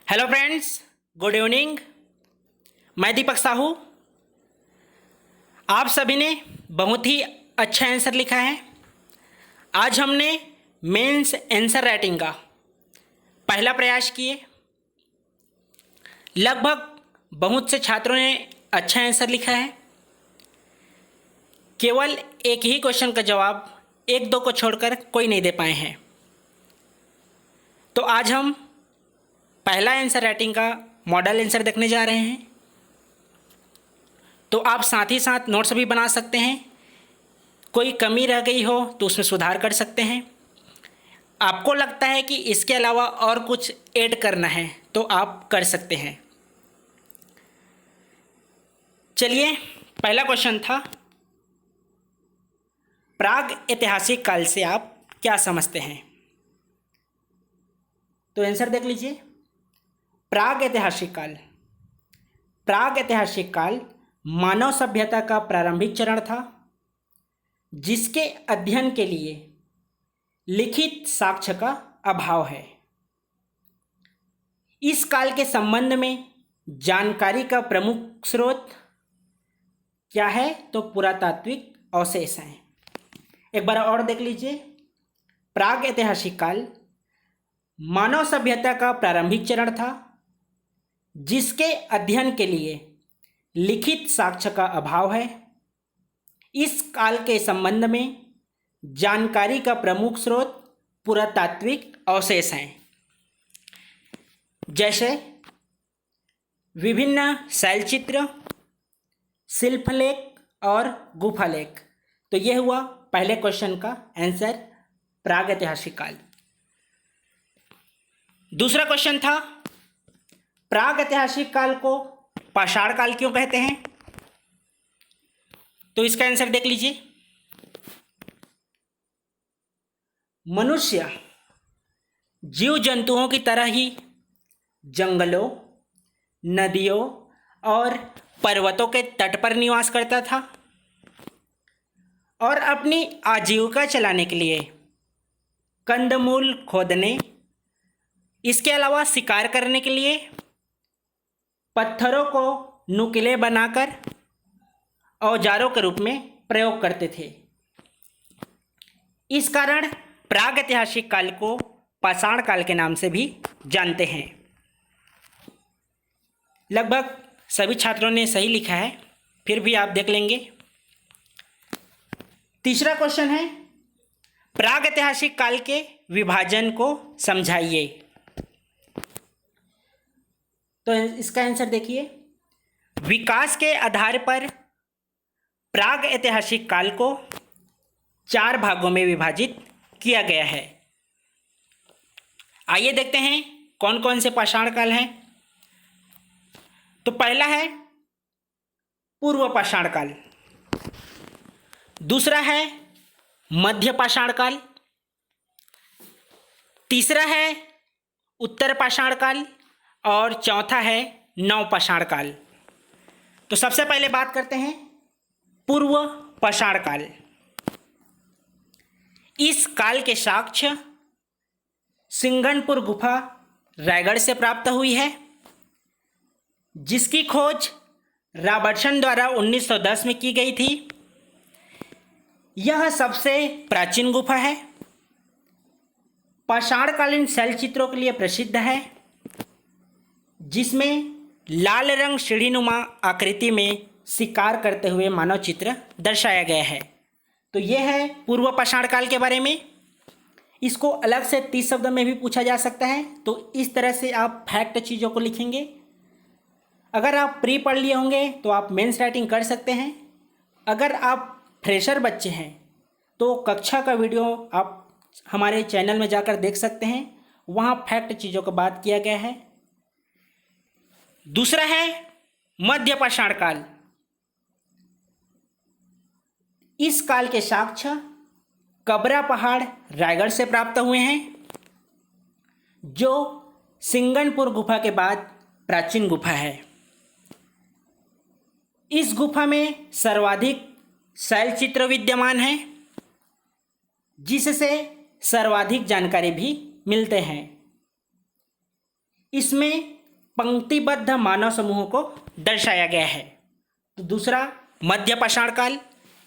Hello friends, good evening. मैं दीपक साहू। आप सभी ने बहुत ही अच्छा आंसर लिखा है। आज हमने मेंस आंसर राइटिंग का पहला प्रयास किए। लगभग बहुत से छात्रों ने अच्छा आंसर लिखा है। केवल एक ही क्वेश्चन का जवाब एक दो को छोड़कर कोई नहीं दे पाए हैं। तो आज हम पहला आंसर राइटिंग का मॉडल आंसर देखने जा रहे हैं। तो आप साथ ही साथ नोट्स भी बना सकते हैं। कोई कमी रह गई हो तो उसमें सुधार कर सकते हैं। आपको लगता है कि इसके अलावा और कुछ ऐड करना है तो आप कर सकते हैं। चलिए, पहला क्वेश्चन था, प्राग ऐतिहासिक काल से आप क्या समझते हैं? तो आंसर देख लीजिए। प्राग ऐतिहासिक काल। प्राग ऐतिहासिक काल मानव सभ्यता का प्रारंभिक चरण था, जिसके अध्ययन के लिए लिखित साक्ष्य का अभाव है। इस काल के संबंध में जानकारी का प्रमुख स्रोत क्या है? तो पुरातात्विक अवशेष हैं। एक बार और देख लीजिए। प्राग ऐतिहासिक काल मानव सभ्यता का प्रारंभिक चरण था, जिसके अध्ययन के लिए लिखित साक्ष्य का अभाव है। इस काल के संबंध में जानकारी का प्रमुख स्रोत पुरातात्विक अवशेष हैं, जैसे विभिन्न शैलचित्र, शिल्पलेख और गुफालेख। तो यह हुआ पहले क्वेश्चन का आंसर, प्राग ऐतिहासिक काल। दूसरा क्वेश्चन था, प्राग ऐतिहासिक काल को पाषाण काल क्यों कहते हैं? तो इसका आंसर देख लीजिए। मनुष्य जीव जंतुओं की तरह ही जंगलों, नदियों और पर्वतों के तट पर निवास करता था और अपनी आजीविका चलाने के लिए कंदमूल खोदने, इसके अलावा शिकार करने के लिए पत्थरों को नुकीले बनाकर औजारों के रूप में प्रयोग करते थे। इस कारण प्राग ऐतिहासिक काल को पाषाण काल के नाम से भी जानते हैं। लगभग सभी छात्रों ने सही लिखा है, फिर भी आप देख लेंगे। तीसरा क्वेश्चन है, प्राग ऐतिहासिक काल के विभाजन को समझाइए। तो इसका आंसर देखिए। विकास के आधार पर प्राग ऐतिहासिक काल को 4 भागों में विभाजित किया गया है। आइए देखते हैं कौन कौन से पाषाण काल हैं। तो पहला है पूर्व पाषाण काल, दूसरा है मध्य पाषाण काल, तीसरा है उत्तर पाषाण काल और चौथा है नव पाषाण काल। तो सबसे पहले बात करते हैं पूर्व पाषाण काल। इस काल के साक्ष्य सिंघनपुर गुफा, रायगढ़ से प्राप्त हुई है, जिसकी खोज रॉबर्टसन द्वारा 1910 में की गई थी। यह सबसे प्राचीन गुफा है। पाषाणकालीन शैलचित्रों के लिए प्रसिद्ध है, जिसमें लाल रंग सीढ़ीनुमा आकृति में शिकार करते हुए मानव चित्र दर्शाया गया है। तो यह है पूर्व पाषाण काल के बारे में। इसको अलग से 30 शब्द में भी पूछा जा सकता है। तो इस तरह से आप फैक्ट चीज़ों को लिखेंगे। अगर आप प्री पढ़ लिए होंगे तो आप मेंस राइटिंग कर सकते हैं। अगर आप फ्रेशर बच्चे हैं तो कक्षा का वीडियो आप हमारे चैनल में जाकर देख सकते हैं, वहाँ फैक्ट चीज़ों का बात किया गया है। दूसरा है मध्य पाषाण काल। इस काल के साक्ष्य कबरा पहाड़, रायगढ़ से प्राप्त हुए हैं, जो सिंघनपुर गुफा के बाद प्राचीन गुफा है। इस गुफा में सर्वाधिक शैलचित्र विद्यमान हैं, जिससे सर्वाधिक जानकारी भी मिलते हैं। इसमें पंक्तिबद्ध मानव समूहों को दर्शाया गया है। तो दूसरा मध्य पाषाण काल,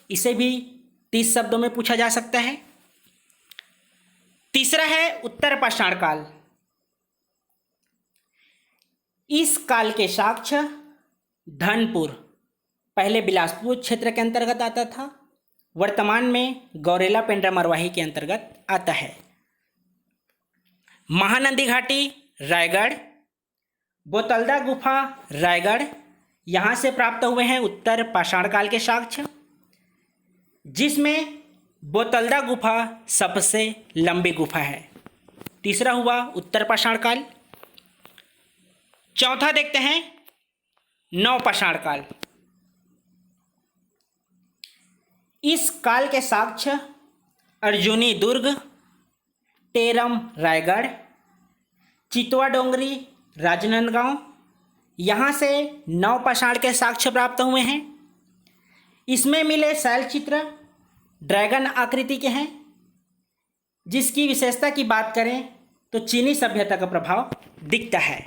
इसे भी 30 शब्दों में पूछा जा सकता है। तीसरा है उत्तर पाषाण काल। इस काल के साक्ष्य धनपुर, पहले बिलासपुर क्षेत्र के अंतर्गत आता था, वर्तमान में गौरेला पेंड्रा मरवाही के अंतर्गत आता है। महानंदी घाटी रायगढ़, बोतलदा गुफा रायगढ़, यहाँ से प्राप्त हुए हैं उत्तर पाषाण काल के साक्ष्य, जिसमें बोतलदा गुफा सबसे लंबी गुफा है। तीसरा हुआ उत्तर पाषाण काल। चौथा देखते हैं नव पाषाण काल। इस काल के साक्ष्य अर्जुनी दुर्ग, टेरम रायगढ़, चितवा डोंगरी राजनांदगांव, यहाँ से नव पाषाण के साक्ष्य प्राप्त हुए हैं। इसमें मिले शैल चित्र ड्रैगन आकृति के हैं, जिसकी विशेषता की बात करें तो चीनी सभ्यता का प्रभाव दिखता है।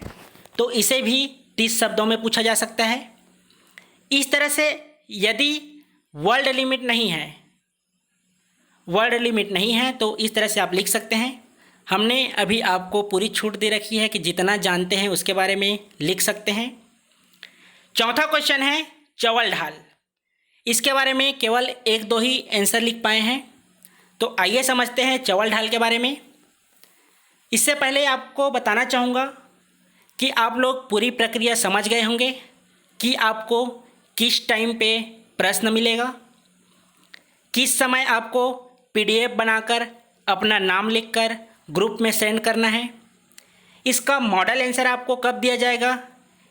तो इसे भी 30 शब्दों में पूछा जा सकता है। इस तरह से यदि वर्ड लिमिट नहीं है तो इस तरह से आप लिख सकते हैं। हमने अभी आपको पूरी छूट दे रखी है कि जितना जानते हैं उसके बारे में लिख सकते हैं। चौथा क्वेश्चन है चवल ढाल। इसके बारे में केवल 1-2 ही आंसर लिख पाए हैं। तो आइए समझते हैं चवल ढाल के बारे में। इससे पहले आपको बताना चाहूँगा कि आप लोग पूरी प्रक्रिया समझ गए होंगे कि आपको किस टाइम पे प्रश्न मिलेगा, किस समय आपको PDF बनाकर अपना नाम लिखकर ग्रुप में सेंड करना है, इसका मॉडल आंसर आपको कब दिया जाएगा,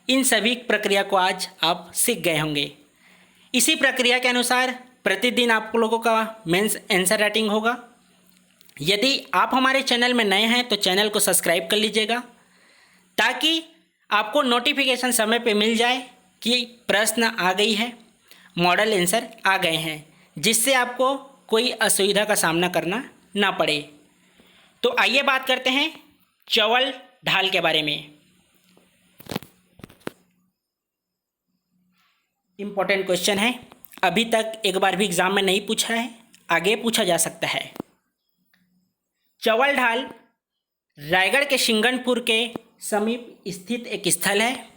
इन सभी प्रक्रिया को आज आप सीख गए होंगे। इसी प्रक्रिया के अनुसार प्रतिदिन आप लोगों का मेंस आंसर राइटिंग होगा। यदि आप हमारे चैनल में नए हैं तो चैनल को सब्सक्राइब कर लीजिएगा, ताकि आपको नोटिफिकेशन समय पे मिल जाए कि प्रश्न आ गई है, मॉडल आंसर आ गए हैं, जिससे आपको कोई असुविधा का सामना करना ना पड़े। तो आइए बात करते हैं चवल ढाल के बारे में। इम्पोर्टेंट क्वेश्चन है, अभी तक एक बार भी एग्जाम में नहीं पूछा है, आगे पूछा जा सकता है। चवल ढाल रायगढ़ के सिंगनपुर के समीप स्थित एक स्थल है,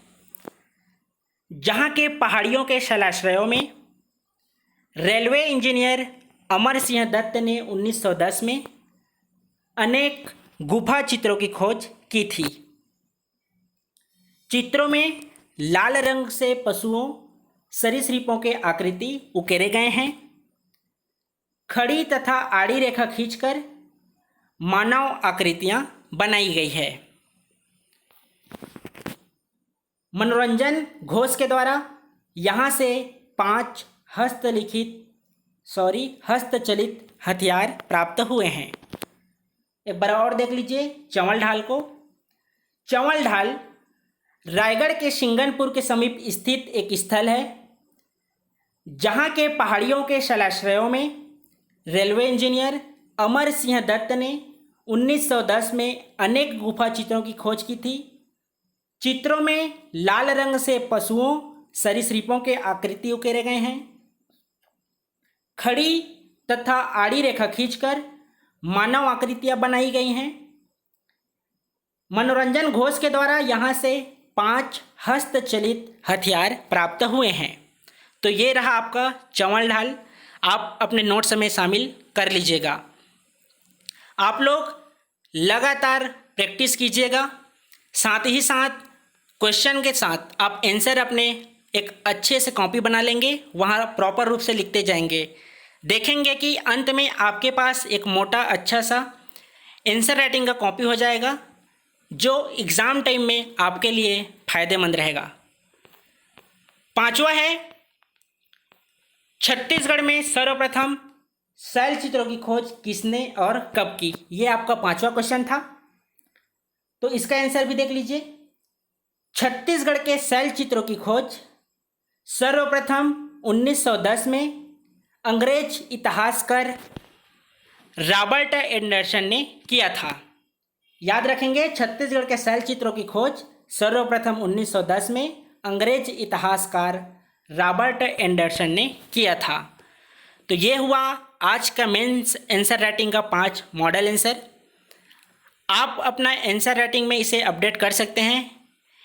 जहाँ के पहाड़ियों के शैलाश्रयों में रेलवे इंजीनियर अमर सिंह दत्त ने 1910 में अनेक गुफा चित्रों की खोज की थी। चित्रों में लाल रंग से पशुओं, सरीसृपों के आकृति उकेरे गए हैं। खड़ी तथा आड़ी रेखा खींचकर मानव आकृतियां बनाई गई है। मनोरंजन घोष के द्वारा यहाँ से 5 हस्तचलित हथियार प्राप्त हुए हैं। एक बार और देख लीजिए चवल ढाल को। चवल ढाल रायगढ़ के सिंगनपुर के समीप स्थित एक स्थल है, जहाँ के पहाड़ियों के शैलाश्रयों में रेलवे इंजीनियर अमर सिंह दत्त ने 1910 में अनेक गुफा चित्रों की खोज की थी। चित्रों में लाल रंग से पशुओं, सरीसृपों के आकृति उकेरे गए हैं। खड़ी तथा आड़ी रेखा खींचकर मानव आकृतियां बनाई गई हैं। मनोरंजन घोष के द्वारा यहाँ से 5 हस्तचलित हथियार प्राप्त हुए हैं। तो ये रहा आपका चवल ढाल, आप अपने नोट्स में शामिल कर लीजिएगा। आप लोग लगातार प्रैक्टिस कीजिएगा, साथ ही साथ क्वेश्चन के साथ आप आंसर अपने एक अच्छे से कॉपी बना लेंगे, वहाँ प्रॉपर रूप से लिखते जाएंगे। देखेंगे कि अंत में आपके पास एक मोटा अच्छा सा आंसर राइटिंग का कॉपी हो जाएगा, जो एग्ज़ाम टाइम में आपके लिए फ़ायदेमंद रहेगा। 5वां है छत्तीसगढ़ में सर्वप्रथम शैल चित्रों की खोज किसने और कब की। ये आपका 5वां क्वेश्चन था, तो इसका आंसर भी देख लीजिए। छत्तीसगढ़ के शैल चित्रों की खोज सर्वप्रथम 1910 में अंग्रेज इतिहासकार रॉबर्ट एंडरसन ने किया था। याद रखेंगे, छत्तीसगढ़ के शैल चित्रों की खोज सर्वप्रथम 1910 में अंग्रेज इतिहासकार रॉबर्ट एंडरसन ने किया था। तो ये हुआ आज का मेंस आंसर राइटिंग का 5 मॉडल आंसर। आप अपना आंसर राइटिंग में इसे अपडेट कर सकते हैं।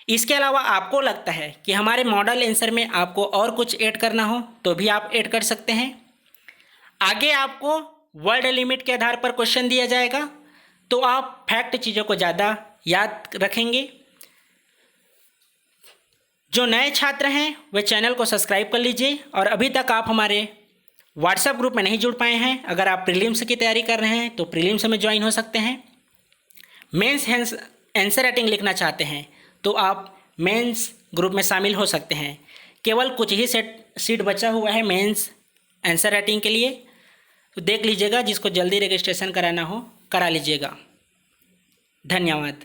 इसके अलावा आपको लगता है कि हमारे मॉडल आंसर में आपको और कुछ ऐड करना हो तो भी आप ऐड कर सकते हैं। आगे आपको वर्ड लिमिट के आधार पर क्वेश्चन दिया जाएगा, तो आप फैक्ट चीज़ों को ज़्यादा याद रखेंगे। जो नए छात्र हैं वे चैनल को सब्सक्राइब कर लीजिए, और अभी तक आप हमारे व्हाट्सएप ग्रुप में नहीं जुड़ पाए हैं, अगर आप प्रीलिम्स की तैयारी कर रहे हैं तो प्रीलिम्स में ज्वाइन हो सकते हैं। मेंस आंसर राइटिंग लिखना चाहते हैं तो आप मेंस ग्रुप में शामिल हो सकते हैं। केवल कुछ ही सीट बचा हुआ है मेंस आंसर राइटिंग के लिए, तो देख लीजिएगा, जिसको जल्दी रजिस्ट्रेशन कराना हो करा लीजिएगा। धन्यवाद।